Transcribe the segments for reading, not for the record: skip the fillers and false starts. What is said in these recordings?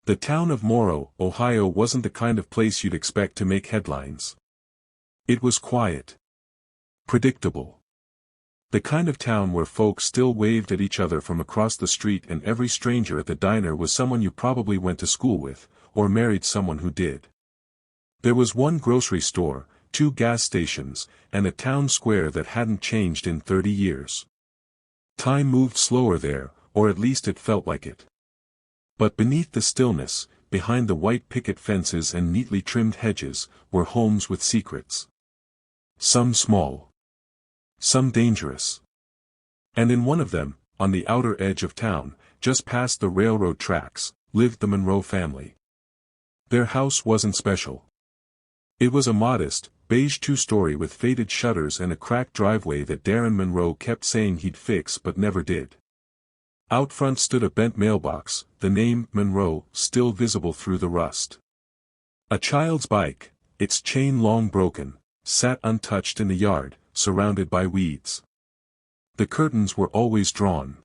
The town of Monroe, Ohio wasn't the kind of place you'd expect to make headlines. It was quiet. Predictable. The kind of town where folks still waved at each other from across the street and every stranger at the diner was someone you probably went to school with, or married someone who did. There was one grocery store, 2 gas stations, and a town square that hadn't changed in 30 years. Time moved slower there, or at least it felt like it. But beneath the stillness, behind the white picket fences and neatly trimmed hedges, were homes with secrets. Some small. Some dangerous. And in one of them, on the outer edge of town, just past the railroad tracks, lived the Monroe family. Their house wasn't special. It was a modest, beige 2-story with faded shutters and a cracked driveway that Darren Monroe kept saying he'd fix but never did. Out front stood a bent mailbox, the name, Monroe, still visible through the rust. A child's bike, its chain long broken, sat untouched in the yard, surrounded by weeds. The curtains were always drawn.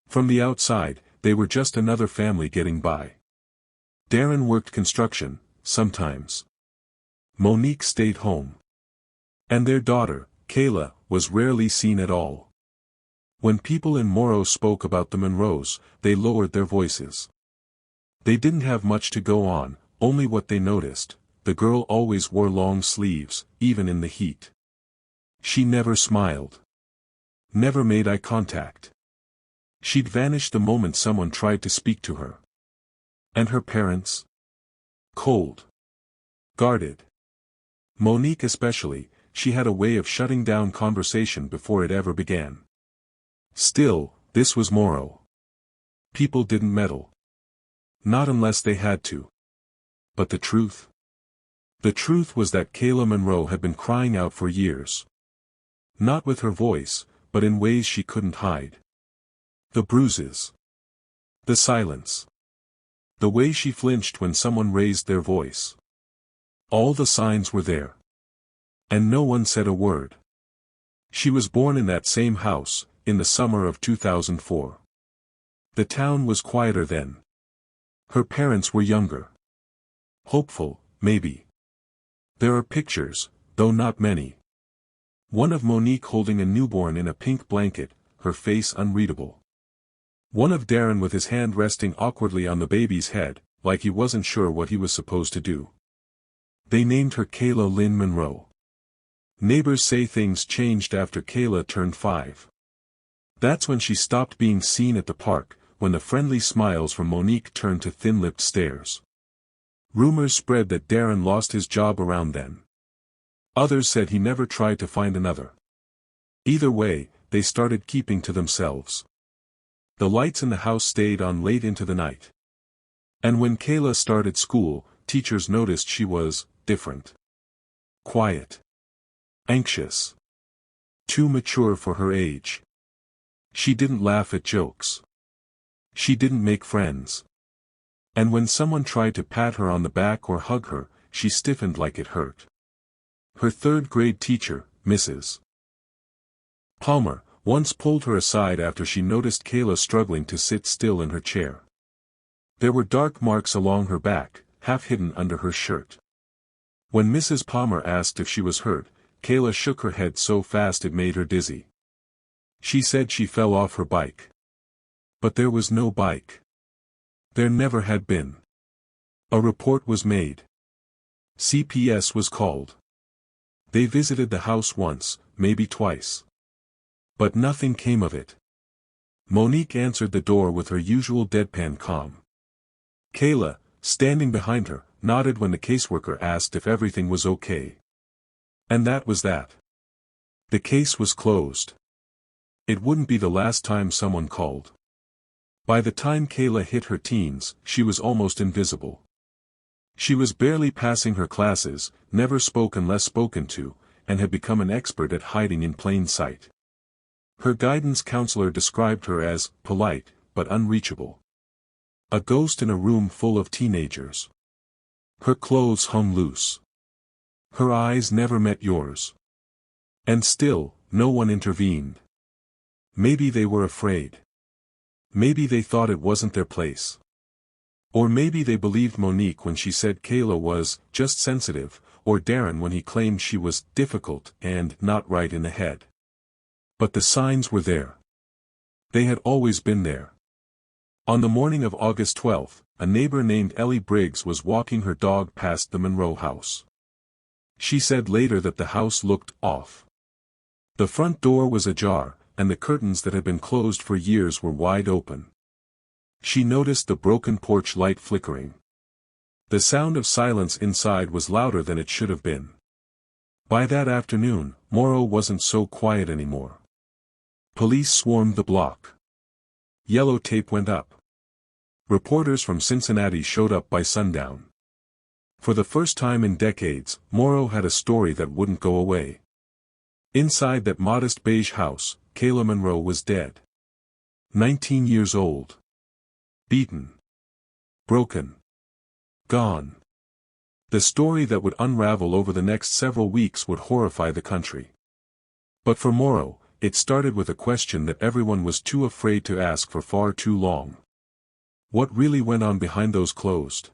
From the outside, they were just another family getting by. Darren worked construction, sometimes. Monique stayed home. And their daughter, Kayla, was rarely seen at all. When people in Monroe spoke about the Monroes, they lowered their voices. They didn't have much to go on, only what they noticed. The girl always wore long sleeves, even in the heat. She never smiled. Never made eye contact. She'd vanish the moment someone tried to speak to her. And her parents? Cold. Guarded. Monique especially, she had a way of shutting down conversation before it ever began. Still, this was Monroe. People didn't meddle. Not unless they had to. But the truth? The truth was that Kayla Monroe had been crying out for years. Not with her voice, but in ways she couldn't hide. The bruises. The silence. The way she flinched when someone raised their voice. All the signs were there. And no one said a word. She was born in that same house, in the summer of 2004. The town was quieter then. Her parents were younger. Hopeful, maybe. There are pictures, though not many. One of Monique holding a newborn in a pink blanket, her face unreadable. One of Darren with his hand resting awkwardly on the baby's head, like he wasn't sure what he was supposed to do. They named her Kayla Lynn Monroe. Neighbors say things changed after Kayla turned 5. That's when she stopped being seen at the park, when the friendly smiles from Monique turned to thin-lipped stares. Rumors spread that Darren lost his job around then. Others said he never tried to find another. Either way, they started keeping to themselves. The lights in the house stayed on late into the night. And when Kayla started school, teachers noticed she was different. Quiet. Anxious. Too mature for her age. She didn't laugh at jokes. She didn't make friends. And when someone tried to pat her on the back or hug her, she stiffened like it hurt. Her 3rd-grade teacher, Mrs. Palmer, once pulled her aside after she noticed Kayla struggling to sit still in her chair. There were dark marks along her back, half hidden under her shirt. When Mrs. Palmer asked if she was hurt, Kayla shook her head so fast it made her dizzy. She said she fell off her bike. But there was no bike. There never had been. A report was made. CPS was called. They visited the house once, maybe twice. But nothing came of it. Monique answered the door with her usual deadpan calm. Kayla, standing behind her, nodded when the caseworker asked if everything was okay. And that was that. The case was closed. It wouldn't be the last time someone called. By the time Kayla hit her teens, she was almost invisible. She was barely passing her classes, never spoke unless spoken to, and had become an expert at hiding in plain sight. Her guidance counselor described her as polite, but unreachable. A ghost in a room full of teenagers. Her clothes hung loose. Her eyes never met yours. And still, no one intervened. Maybe they were afraid. Maybe they thought it wasn't their place. Or maybe they believed Monique when she said Kayla was just sensitive, or Darren when he claimed she was difficult and not right in the head. But the signs were there. They had always been there. On the morning of August 12th, a neighbor named Ellie Briggs was walking her dog past the Monroe house. She said later that the house looked off. The front door was ajar, and the curtains that had been closed for years were wide open. She noticed the broken porch light flickering. The sound of silence inside was louder than it should have been. By that afternoon, Monroe wasn't so quiet anymore. Police swarmed the block. Yellow tape went up. Reporters from Cincinnati showed up by sundown. For the first time in decades, Monroe had a story that wouldn't go away. Inside that modest beige house, Kayla Monroe was dead. 19 years old. Beaten. Broken. Gone. The story that would unravel over the next several weeks would horrify the country. But for Monroe, it started with a question that everyone was too afraid to ask for far too long. What really went on behind those closed?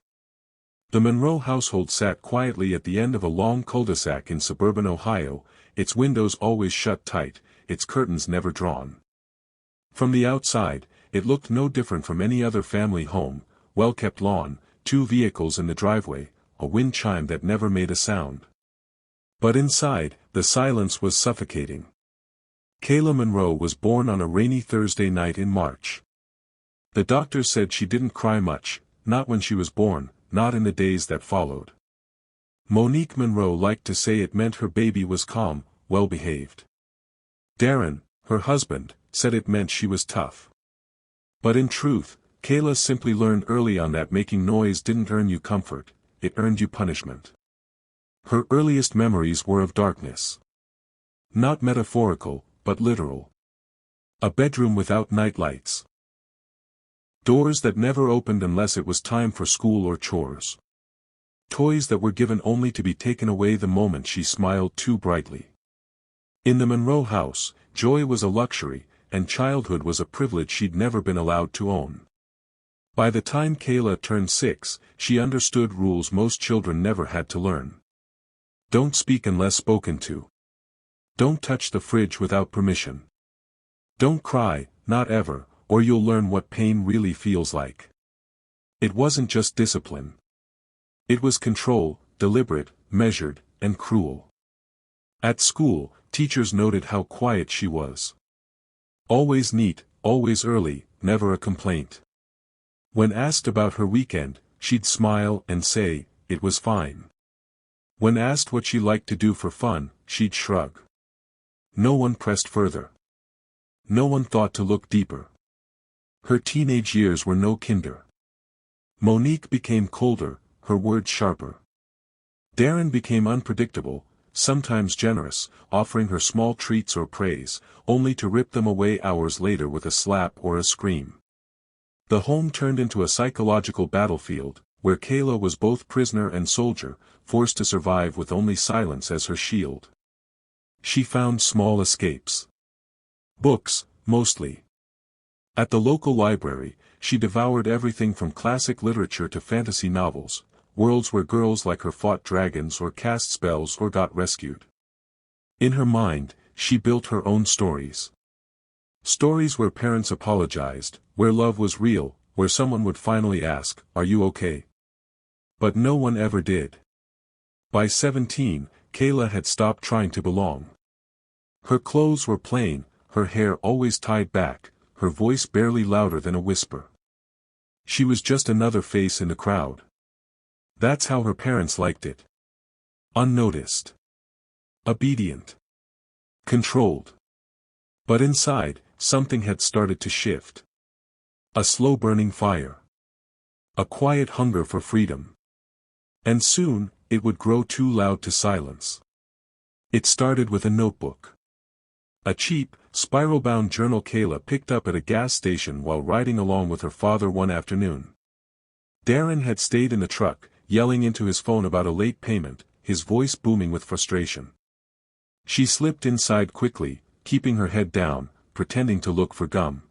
The Monroe household sat quietly at the end of a long cul-de-sac in suburban Ohio, its windows always shut tight, its curtains never drawn. From the outside, it looked no different from any other family home: well-kept lawn, 2 vehicles in the driveway, a wind chime that never made a sound. But inside, the silence was suffocating. Kayla Monroe was born on a rainy Thursday night in March. The doctors said she didn't cry much, not when she was born, not in the days that followed. Monique Monroe liked to say it meant her baby was calm, well-behaved. Darren, her husband, said it meant she was tough. But in truth, Kayla simply learned early on that making noise didn't earn you comfort, it earned you punishment. Her earliest memories were of darkness. Not metaphorical, but literal. A bedroom without nightlights. Doors that never opened unless it was time for school or chores. Toys that were given only to be taken away the moment she smiled too brightly. In the Monroe house, joy was a luxury, and childhood was a privilege she'd never been allowed to own. By the time Kayla turned 6, she understood rules most children never had to learn. Don't speak unless spoken to. Don't touch the fridge without permission. Don't cry, not ever, or you'll learn what pain really feels like. It wasn't just discipline. It was control, deliberate, measured, and cruel. At school, teachers noted how quiet she was. Always neat, always early, never a complaint. When asked about her weekend, she'd smile and say, it was fine. When asked what she liked to do for fun, she'd shrug. No one pressed further. No one thought to look deeper. Her teenage years were no kinder. Monique became colder, her words sharper. Darren became unpredictable, sometimes generous, offering her small treats or praise, only to rip them away hours later with a slap or a scream. The home turned into a psychological battlefield, where Kayla was both prisoner and soldier, forced to survive with only silence as her shield. She found small escapes. Books, mostly. At the local library, she devoured everything from classic literature to fantasy novels, worlds where girls like her fought dragons or cast spells or got rescued. In her mind, she built her own stories. Stories where parents apologized, where love was real, where someone would finally ask, "Are you okay?" But no one ever did. By 17, Kayla had stopped trying to belong. Her clothes were plain, her hair always tied back, her voice barely louder than a whisper. She was just another face in the crowd. That's how her parents liked it. Unnoticed. Obedient. Controlled. But inside, something had started to shift. A slow-burning fire. A quiet hunger for freedom. And soon, it would grow too loud to silence. It started with a notebook. A cheap, spiral-bound journal Kayla picked up at a gas station while riding along with her father one afternoon. Darren had stayed in the truck, yelling into his phone about a late payment, his voice booming with frustration. She slipped inside quickly, keeping her head down, pretending to look for gum.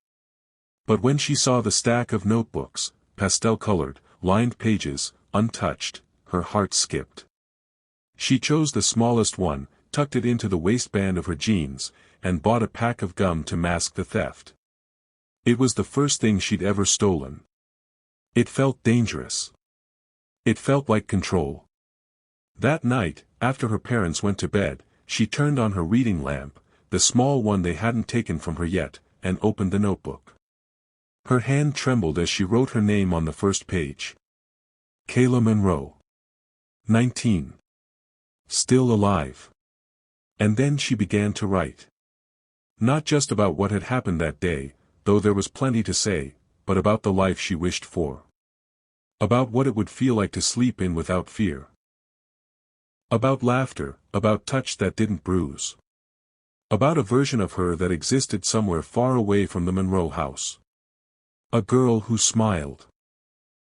But when she saw the stack of notebooks, pastel-colored, lined pages, untouched, her heart skipped. She chose the smallest one, tucked it into the waistband of her jeans, and bought a pack of gum to mask the theft. It was the first thing she'd ever stolen. It felt dangerous. It felt like control. That night, after her parents went to bed, she turned on her reading lamp, the small one they hadn't taken from her yet, and opened the notebook. Her hand trembled as she wrote her name on the first page. Kayla Monroe. 19. Still alive. And then she began to write. Not just about what had happened that day, though there was plenty to say, but about the life she wished for. About what it would feel like to sleep in without fear. About laughter, about touch that didn't bruise. About a version of her that existed somewhere far away from the Monroe house. A girl who smiled.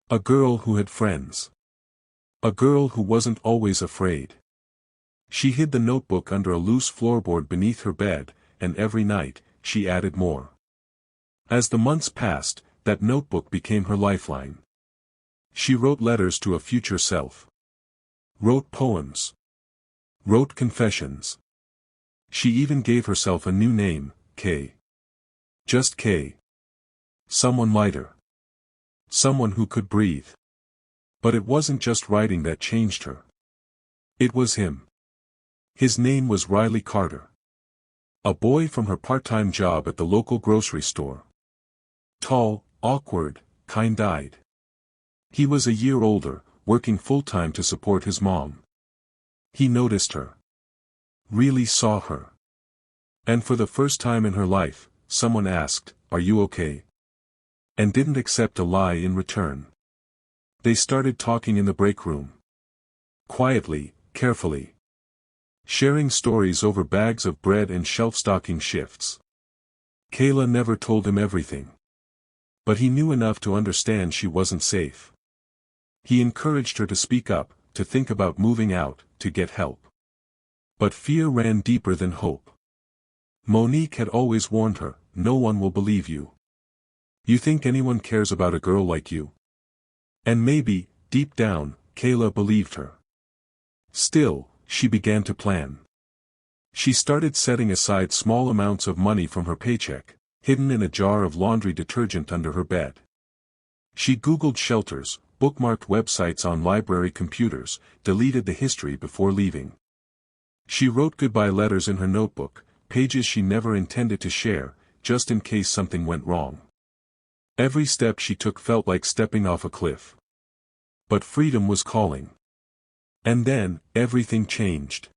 A girl who had friends. A girl who wasn't always afraid. She hid the notebook under a loose floorboard beneath her bed, and every night, she added more. As the months passed, that notebook became her lifeline. She wrote letters to a future self. Wrote poems. Wrote confessions. She even gave herself a new name, Kay. Just Kay. Someone lighter. Someone who could breathe. But it wasn't just writing that changed her. It was him. His name was Riley Carter. A boy from her part-time job at the local grocery store. Tall, awkward, kind-eyed. He was a year older, working full-time to support his mom. He noticed her. Really saw her. And for the first time in her life, someone asked, "Are you okay?" And didn't accept a lie in return. They started talking in the break room. Quietly, carefully. Sharing stories over bags of bread and shelf-stocking shifts. Kayla never told him everything. But he knew enough to understand she wasn't safe. He encouraged her to speak up, to think about moving out, to get help. But fear ran deeper than hope. Monique had always warned her, "No one will believe you. You think anyone cares about a girl like you?" And maybe, deep down, Kayla believed her. Still, she began to plan. She started setting aside small amounts of money from her paycheck, hidden in a jar of laundry detergent under her bed. She Googled shelters, bookmarked websites on library computers, deleted the history before leaving. She wrote goodbye letters in her notebook, pages she never intended to share, just in case something went wrong. Every step she took felt like stepping off a cliff. But freedom was calling. And then, everything changed.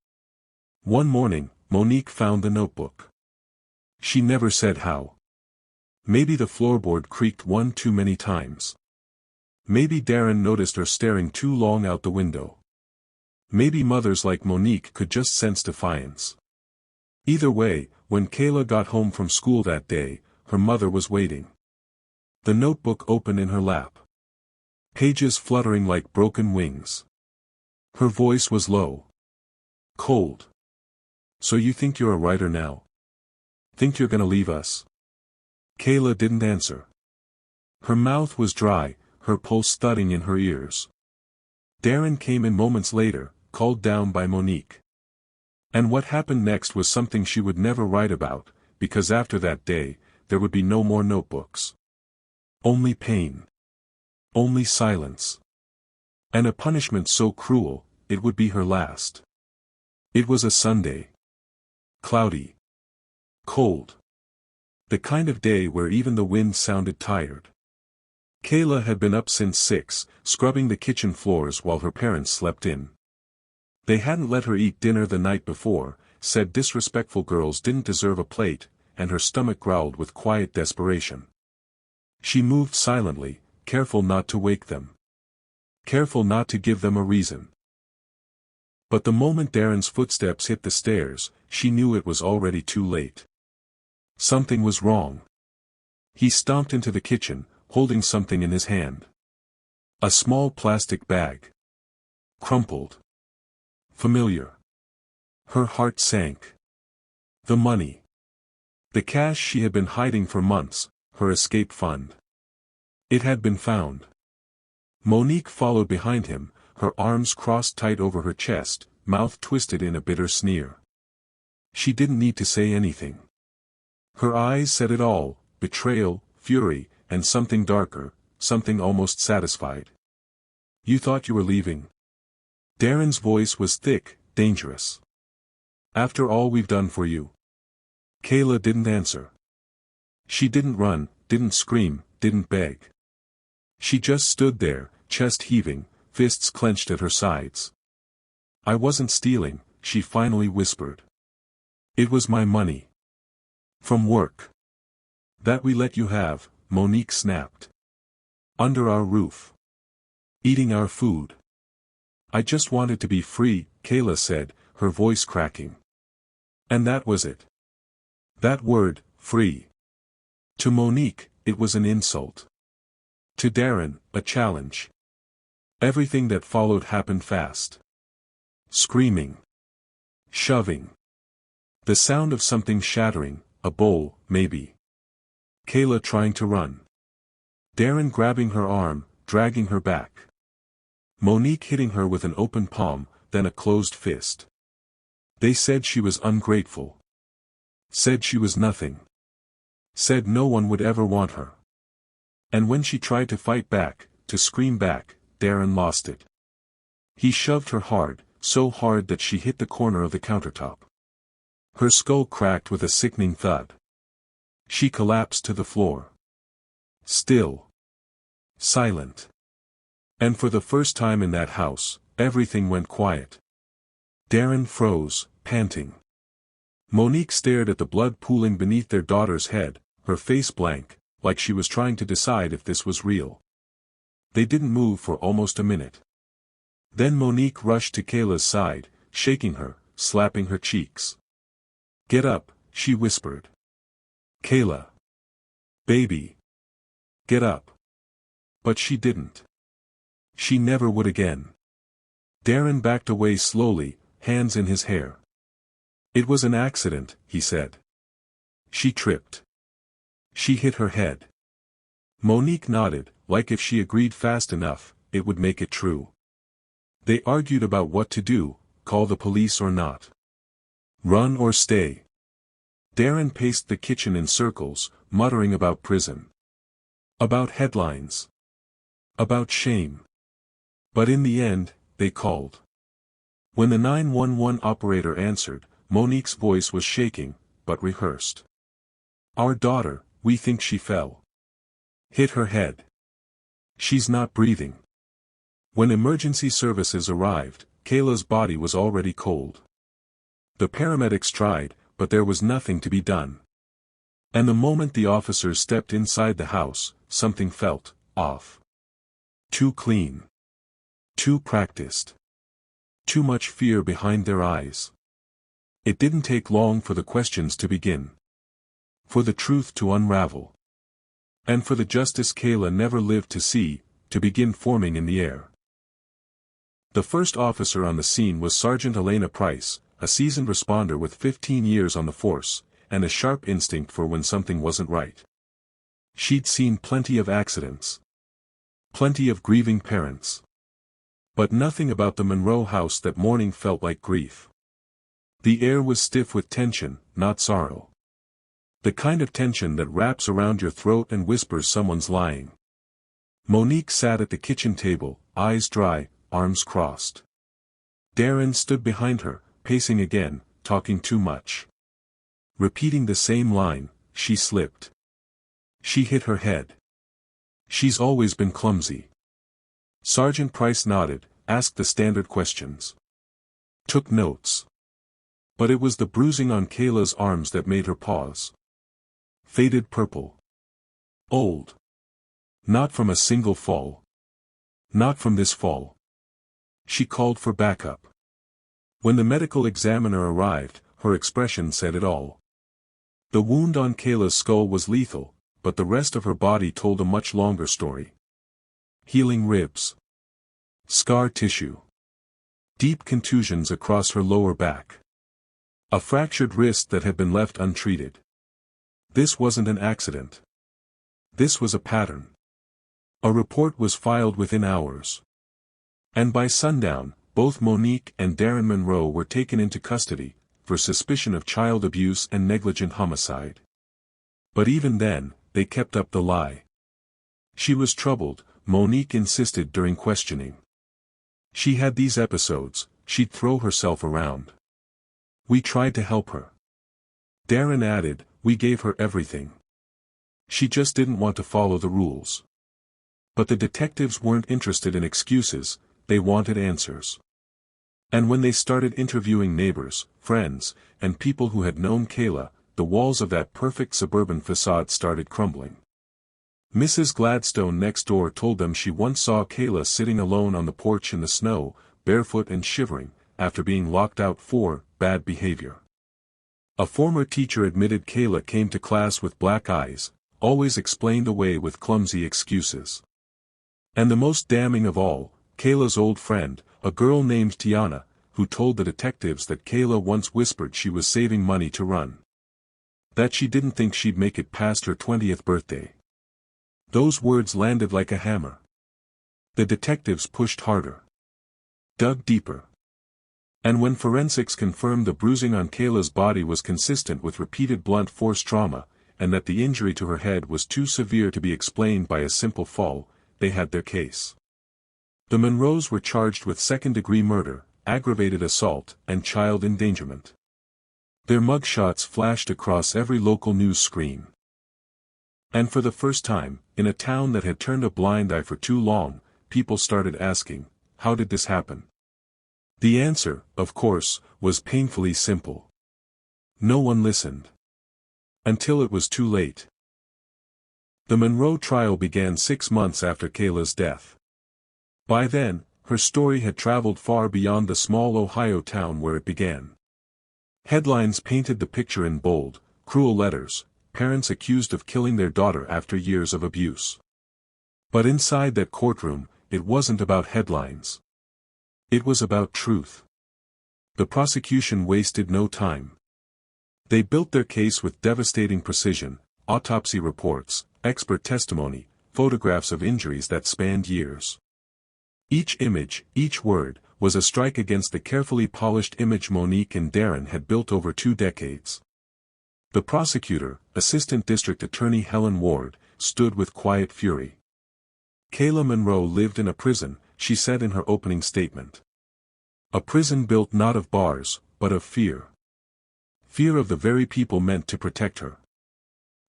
One morning, Monique found the notebook. She never said how. Maybe the floorboard creaked one too many times. Maybe Darren noticed her staring too long out the window. Maybe mothers like Monique could just sense defiance. Either way, when Kayla got home from school that day, her mother was waiting. The notebook open in her lap. Pages fluttering like broken wings. Her voice was low. Cold. "So you think you're a writer now? Think you're gonna leave us?" Kayla didn't answer. Her mouth was dry, her pulse thudding in her ears. Darren came in moments later, called down by Monique. And what happened next was something she would never write about, because after that day, there would be no more notebooks. Only pain. Only silence. And a punishment so cruel, it would be her last. It was a Sunday. Cloudy. Cold. The kind of day where even the wind sounded tired. Kayla had been up since 6, scrubbing the kitchen floors while her parents slept in. They hadn't let her eat dinner the night before, said disrespectful girls didn't deserve a plate, and her stomach growled with quiet desperation. She moved silently, careful not to wake them. Careful not to give them a reason. But the moment Darren's footsteps hit the stairs, she knew it was already too late. Something was wrong. He stomped into the kitchen, holding something in his hand. A small plastic bag. Crumpled. Familiar. Her heart sank. The money. The cash she had been hiding for months, her escape fund. It had been found. Monique followed behind him, her arms crossed tight over her chest, mouth twisted in a bitter sneer. She didn't need to say anything. Her eyes said it all, betrayal, fury, and something darker, something almost satisfied. "You thought you were leaving?" Darren's voice was thick, dangerous. "After all we've done for you?" Kayla didn't answer. She didn't run, didn't scream, didn't beg. She just stood there, chest heaving, fists clenched at her sides. "I wasn't stealing," she finally whispered. "It was my money. From work. That we let you have," Monique snapped. "Under our roof. Eating our food. I just wanted to be free," Kayla said, her voice cracking. And that was it. That word, free. To Monique, it was an insult. To Darren, a challenge. Everything that followed happened fast. Screaming. Shoving. The sound of something shattering, a bowl, maybe. Kayla trying to run. Darren grabbing her arm, dragging her back. Monique hitting her with an open palm, then a closed fist. They said she was ungrateful. Said she was nothing. Said no one would ever want her. And when she tried to fight back, to scream back, Darren lost it. He shoved her hard, so hard that she hit the corner of the countertop. Her skull cracked with a sickening thud. She collapsed to the floor. Still. Silent. And for the first time in that house, everything went quiet. Darren froze, panting. Monique stared at the blood pooling beneath their daughter's head, her face blank, like she was trying to decide if this was real. They didn't move for almost a minute. Then Monique rushed to Kayla's side, shaking her, slapping her cheeks. "Get up," she whispered. "Kayla. Baby. Get up." But she didn't. She never would again. Darren backed away slowly, hands in his hair. "It was an accident," he said. "She tripped. She hit her head." Monique nodded, like if she agreed fast enough, it would make it true. They argued about what to do, call the police or not. Run or stay. Darren paced the kitchen in circles, muttering about prison. About headlines. About shame. But in the end, they called. When the 911 operator answered, Monique's voice was shaking, but rehearsed. "Our daughter, we think she fell. Hit her head. She's not breathing." When emergency services arrived, Kayla's body was already cold. The paramedics tried, but there was nothing to be done. And the moment the officers stepped inside the house, something felt off. Too clean. Too practiced. Too much fear behind their eyes. It didn't take long for the questions to begin. For the truth to unravel. And for the justice Kayla never lived to see, to begin forming in the air. The first officer on the scene was Sergeant Elena Price, a seasoned responder with 15 years on the force, and a sharp instinct for when something wasn't right. She'd seen plenty of accidents. Plenty of grieving parents. But nothing about the Monroe house that morning felt like grief. The air was stiff with tension, not sorrow. The kind of tension that wraps around your throat and whispers someone's lying. Monique sat at the kitchen table, eyes dry, arms crossed. Darren stood behind her, pacing again, talking too much. Repeating the same line, she slipped. She hit her head. She's always been clumsy. Sergeant Price nodded, asked the standard questions. Took notes. But it was the bruising on Kayla's arms that made her pause. Faded purple. Old. Not from a single fall. Not from this fall. She called for backup. When the medical examiner arrived, her expression said it all. The wound on Kayla's skull was lethal, but the rest of her body told a much longer story. Healing ribs. Scar tissue. Deep contusions across her lower back. A fractured wrist that had been left untreated. This wasn't an accident. This was a pattern. A report was filed within hours. And by sundown, both Monique and Darren Monroe were taken into custody, for suspicion of child abuse and negligent homicide. But even then, they kept up the lie. She was troubled, Monique insisted during questioning. She had these episodes, she'd throw herself around. We tried to help her. Darren added, we gave her everything. She just didn't want to follow the rules. But the detectives weren't interested in excuses, they wanted answers. And when they started interviewing neighbors, friends, and people who had known Kayla, the walls of that perfect suburban facade started crumbling. Mrs. Gladstone next door told them she once saw Kayla sitting alone on the porch in the snow, barefoot and shivering, after being locked out for bad behavior. A former teacher admitted Kayla came to class with black eyes, always explained away with clumsy excuses. And the most damning of all, Kayla's old friend, a girl named Tiana, who told the detectives that Kayla once whispered she was saving money to run. That she didn't think she'd make it past her 20th birthday. Those words landed like a hammer. The detectives pushed harder. Dug deeper. And when forensics confirmed the bruising on Kayla's body was consistent with repeated blunt force trauma, and that the injury to her head was too severe to be explained by a simple fall, they had their case. The Monroes were charged with second-degree murder, aggravated assault, and child endangerment. Their mugshots flashed across every local news screen. And for the first time, in a town that had turned a blind eye for too long, people started asking, how did this happen? The answer, of course, was painfully simple. No one listened. Until it was too late. The Monroe trial began 6 months after Kayla's death. By then, her story had traveled far beyond the small Ohio town where it began. Headlines painted the picture in bold, cruel letters, parents accused of killing their daughter after years of abuse. But inside that courtroom, it wasn't about headlines. It was about truth. The prosecution wasted no time. They built their case with devastating precision, autopsy reports, expert testimony, photographs of injuries that spanned years. Each image, each word, was a strike against the carefully polished image Monique and Darren had built over 2 decades. The prosecutor, Assistant District Attorney Helen Ward, stood with quiet fury. Kayla Monroe lived in a prison, she said in her opening statement. A prison built not of bars, but of fear. Fear of the very people meant to protect her.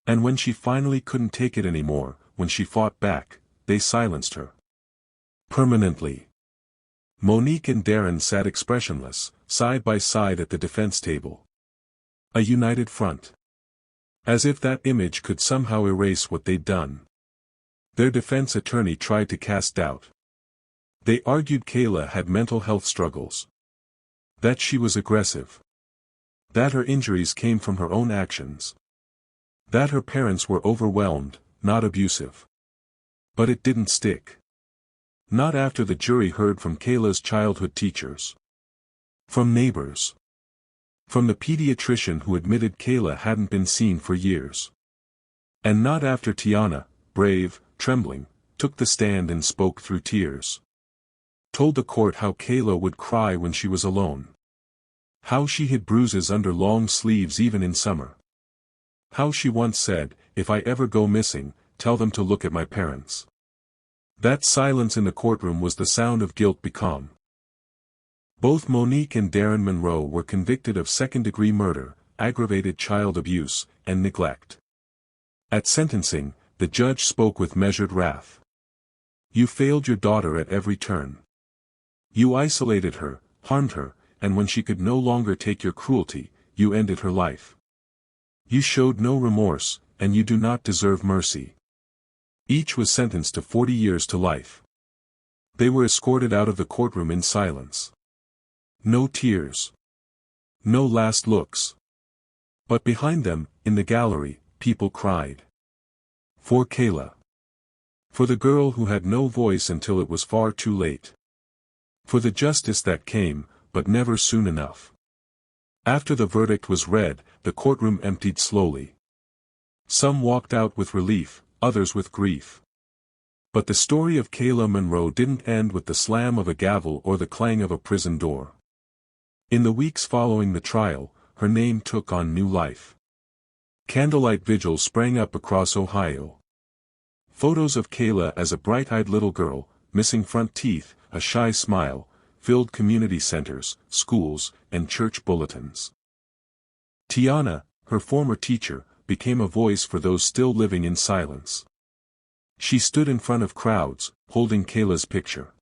And when she finally couldn't take it anymore, when she fought back, they silenced her. Permanently. Monique and Darren sat expressionless, side by side at the defense table. A united front. As if that image could somehow erase what they'd done. Their defense attorney tried to cast doubt. They argued Kayla had mental health struggles. That she was aggressive. That her injuries came from her own actions. That her parents were overwhelmed, not abusive. But it didn't stick. Not after the jury heard from Kayla's childhood teachers. From neighbors. From the pediatrician who admitted Kayla hadn't been seen for years. And not after Tiana, brave, trembling, took the stand and spoke through tears. Told the court how Kayla would cry when she was alone. How she hid bruises under long sleeves even in summer. How she once said, if I ever go missing, tell them to look at my parents. That silence in the courtroom was the sound of guilt become. Both Monique and Darren Monroe were convicted of second-degree murder, aggravated child abuse, and neglect. At sentencing, the judge spoke with measured wrath. You failed your daughter at every turn. You isolated her, harmed her, and when she could no longer take your cruelty, you ended her life. You showed no remorse, and you do not deserve mercy. Each was sentenced to 40 years to life. They were escorted out of the courtroom in silence. No tears. No last looks. But behind them, in the gallery, people cried. For Kayla. For the girl who had no voice until it was far too late. For the justice that came, but never soon enough. After the verdict was read, the courtroom emptied slowly. Some walked out with relief, others with grief. But the story of Kayla Monroe didn't end with the slam of a gavel or the clang of a prison door. In the weeks following the trial, her name took on new life. Candlelight vigils sprang up across Ohio. Photos of Kayla as a bright-eyed little girl, missing front teeth, a shy smile, filled community centers, schools, and church bulletins. Tiana, her former teacher, became a voice for those still living in silence. She stood in front of crowds, holding Kayla's picture.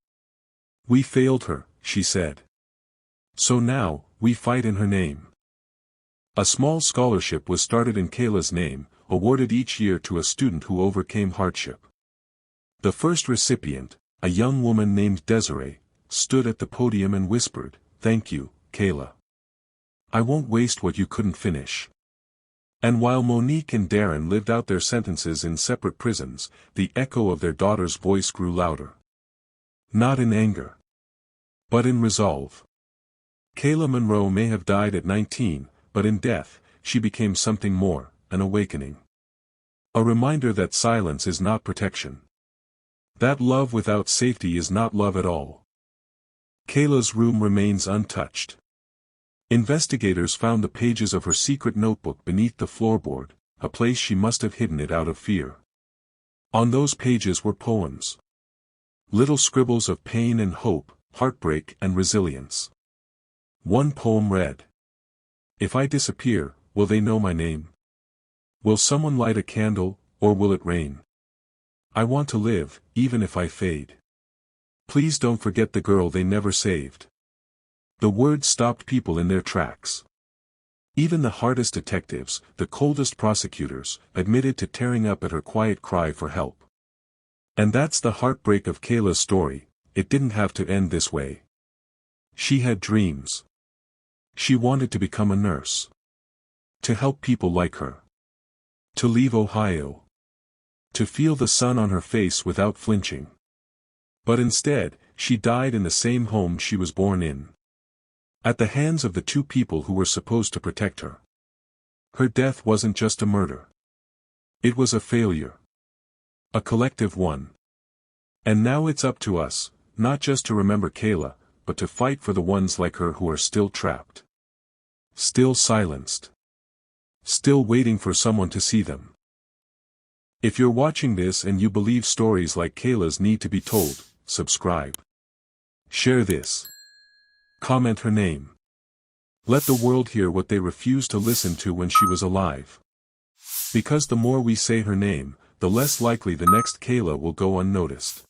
"We failed her," she said. "So now, we fight in her name." A small scholarship was started in Kayla's name, awarded each year to a student who overcame hardship. The first recipient, a young woman named Desiree, stood at the podium and whispered, "Thank you, Kayla. I won't waste what you couldn't finish." And while Monique and Darren lived out their sentences in separate prisons, the echo of their daughter's voice grew louder. Not in anger, but in resolve. Kayla Monroe may have died at 19, but in death, she became something more, an awakening. A reminder that silence is not protection. That love without safety is not love at all. Kayla's room remains untouched. Investigators found the pages of her secret notebook beneath the floorboard, a place she must have hidden it out of fear. On those pages were poems. Little scribbles of pain and hope, heartbreak and resilience. One poem read, "If I disappear, will they know my name? Will someone light a candle, or will it rain? I want to live, even if I fade. Please don't forget the girl they never saved." The words stopped people in their tracks. Even the hardest detectives, the coldest prosecutors, admitted to tearing up at her quiet cry for help. And that's the heartbreak of Kayla's story. It didn't have to end this way. She had dreams. She wanted to become a nurse. To help people like her. To leave Ohio. To feel the sun on her face without flinching. But instead, she died in the same home she was born in. At the hands of the two people who were supposed to protect her. Her death wasn't just a murder. It was a failure. A collective one. And now it's up to us, not just to remember Kayla, but to fight for the ones like her who are still trapped. Still silenced. Still waiting for someone to see them. If you're watching this and you believe stories like Kayla's need to be told, subscribe. Share this. Comment her name. Let the world hear what they refused to listen to when she was alive. Because the more we say her name, the less likely the next Kayla will go unnoticed.